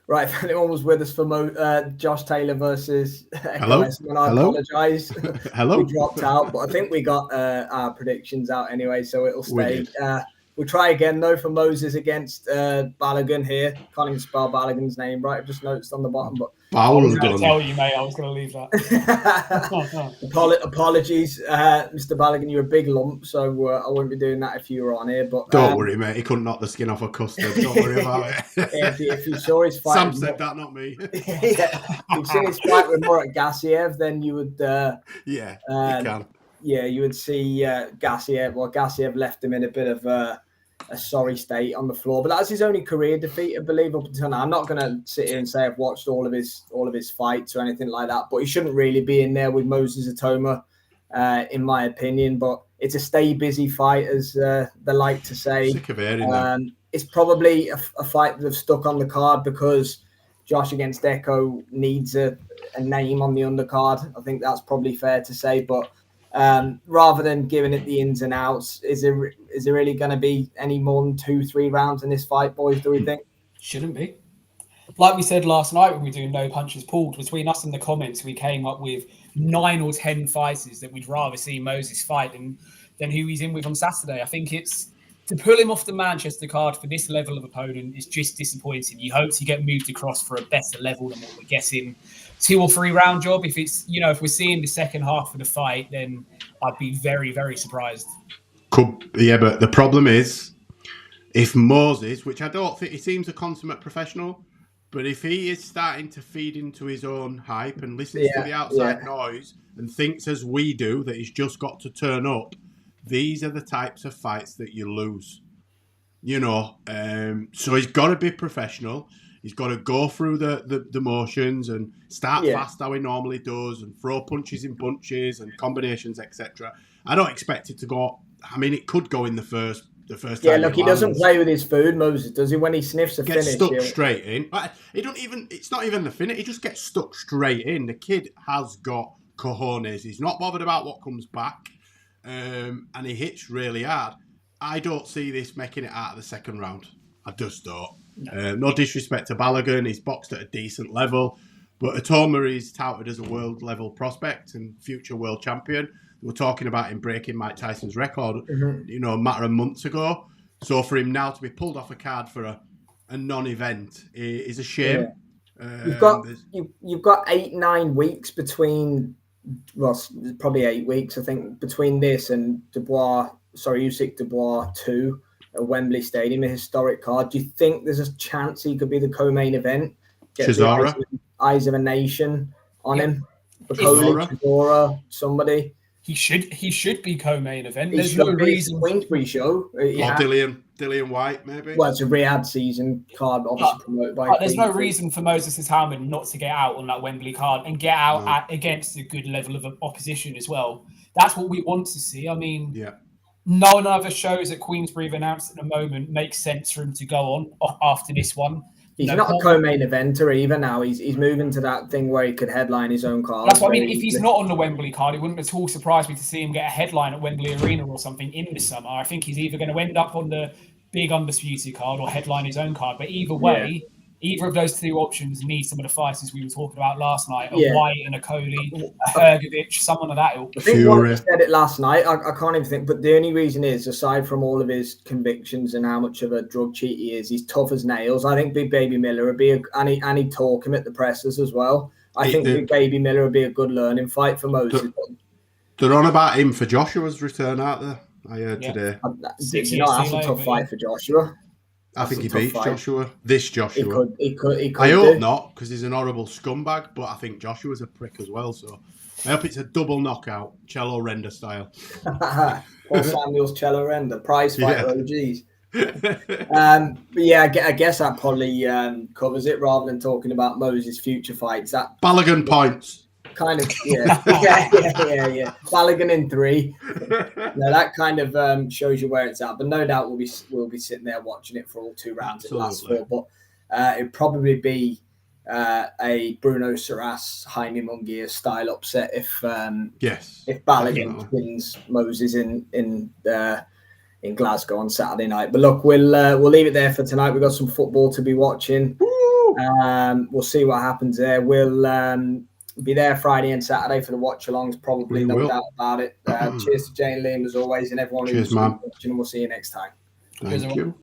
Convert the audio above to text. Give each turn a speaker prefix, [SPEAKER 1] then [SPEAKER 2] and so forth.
[SPEAKER 1] Right, if anyone was with us for Josh Taylor versus
[SPEAKER 2] Hello?
[SPEAKER 1] Echo, I
[SPEAKER 2] Hello?
[SPEAKER 1] apologise.
[SPEAKER 2] Hello?
[SPEAKER 1] We dropped out, but I think we got our predictions out anyway, so it'll stay. We'll try again, though, for Moses against Balogun here. Can't even spell Balogun's name right. I've just noticed on the bottom. But
[SPEAKER 3] I was going to tell you, mate. I was going to leave
[SPEAKER 1] that. Apologies, Mr. Balogun. You're a big lump, so I wouldn't be doing that if you were on here. But
[SPEAKER 2] don't worry, mate. He couldn't knock the skin off a custard. Don't worry about it.
[SPEAKER 1] If you saw his fight...
[SPEAKER 2] Sam said that, not me.
[SPEAKER 1] If you've seen his fight with Murat Gassiev, then you would...
[SPEAKER 2] you can.
[SPEAKER 1] Yeah, you would see Gassiev. Well, Gassiev left him in a bit of a sorry state on the floor, but that's his only career defeat, I believe, up until now. I'm not going to sit here and say I've watched all of his fights or anything like that, but he shouldn't really be in there with Moses Itauma, in my opinion. But it's a stay busy fight, as they like to say.
[SPEAKER 2] Sick of hearing that.
[SPEAKER 1] It's probably a fight that have stuck on the card because Josh against Echo needs a name on the undercard. I think that's probably fair to say, but rather than giving it the ins and outs, is there really going to be any more than 2-3 rounds in this fight, boys, do we think?
[SPEAKER 3] Shouldn't be. Like we said last night when we were doing No Punches Pulled, between us and the comments, we came up with 9 or 10 fighters that we'd rather see Moses fight than who he's in with on Saturday. I think it's to pull him off the Manchester card for this level of opponent is just disappointing. You hope to get moved across for a better level than what we're getting. 2 or 3 round job. If it's, if we're seeing the second half of the fight, then I'd be very, very surprised.
[SPEAKER 2] But the problem is, if Moses, which I don't think, he seems a consummate professional, but if he is starting to feed into his own hype and listens to the outside noise and thinks as we do that he's just got to turn up, these are the types of fights that you lose. So he's got to be professional. He's got to go through the motions and start fast how he normally does and throw punches in bunches and combinations, etc. I don't expect it to go. I mean, it could go in the first time.
[SPEAKER 1] Yeah, look, he doesn't play with his food, Moses, does he? When he sniffs a finish,
[SPEAKER 2] stuck straight in. He don't even. It's not even the finish. He just gets stuck straight in. The kid has got cojones. He's not bothered about what comes back, and he hits really hard. I don't see this making it out of the second round. I just don't. No disrespect to Balogun, he's boxed at a decent level, but Itauma is touted as a world level prospect and future world champion. We were talking about him breaking Mike Tyson's record, a matter of months ago. So for him now to be pulled off a card for a non-event is a shame.
[SPEAKER 1] Yeah. You've got 8-9 weeks between, well, probably 8 weeks, I think, between this and Usyk Dubois 2. At Wembley Stadium, a historic card. Do you think there's a chance he could be the co-main event? Get
[SPEAKER 2] Chisora.
[SPEAKER 1] The eyes of a nation on him. Chisora, somebody.
[SPEAKER 3] He should be co-main event.
[SPEAKER 1] There's no reason. Queensbury show.
[SPEAKER 2] Or Dillian White, maybe.
[SPEAKER 1] Well, it's a Riyadh season card, obviously promoted by.
[SPEAKER 3] There's no reason for Moses Itauma not to get out on that Wembley card and get out against a good level of opposition as well. That's what we want to see. I mean, no other shows that Queensbury have announced at the moment makes sense for him to go on after this one.
[SPEAKER 1] He's not a co-main eventer either now. He's moving to that thing where he could headline his own card.
[SPEAKER 3] That's what I mean. If he's not on the Wembley card, it wouldn't at all surprise me to see him get a headline at Wembley Arena or something in the summer. I think he's either going to end up on the big undisputed card or headline his own card. But either way, either of those 2 options need some of the fighters we were talking about last night. A White and a Coley, a Hrgovic, someone of that ilk.
[SPEAKER 1] I think one said it last night. I can't even think. But the only reason is, aside from all of his convictions and how much of a drug cheat he is, he's tough as nails. I think Big Baby Miller would be and he'd talk him at the presses as well. I think Big Baby Miller would be a good learning fight for Moses.
[SPEAKER 2] They're on about him for Joshua's return, aren't they? I heard today.
[SPEAKER 1] That's a tough fight for Joshua.
[SPEAKER 2] I think he beats Joshua. This Joshua.
[SPEAKER 1] He could.
[SPEAKER 2] I hope not, because he's an horrible scumbag, but I think Joshua's a prick as well, so I hope it's a double knockout, Cello Render style.
[SPEAKER 1] Paul Samuel's Cello Render, prize fight, OGs. But yeah, I guess that probably covers it, rather than talking about Moses' future fights. That
[SPEAKER 2] Balogun points.
[SPEAKER 1] Kind of, yeah. Balogun in 3. No, that kind of shows you where it's at. But no doubt we'll be sitting there watching it for all 2 rounds it lasts for. But it'd probably be a Bruno Saras, Jaime Munguia style upset if Balogun wins Moses in in Glasgow on Saturday night. But look, we'll leave it there for tonight. We've got some football to be watching. We'll see what happens there. We'll be there Friday and Saturday for the watch-alongs, probably, no doubt about it. Cheers to Jane Liam, as always, and everyone who's watching, and we'll see you next time.
[SPEAKER 2] Thank you.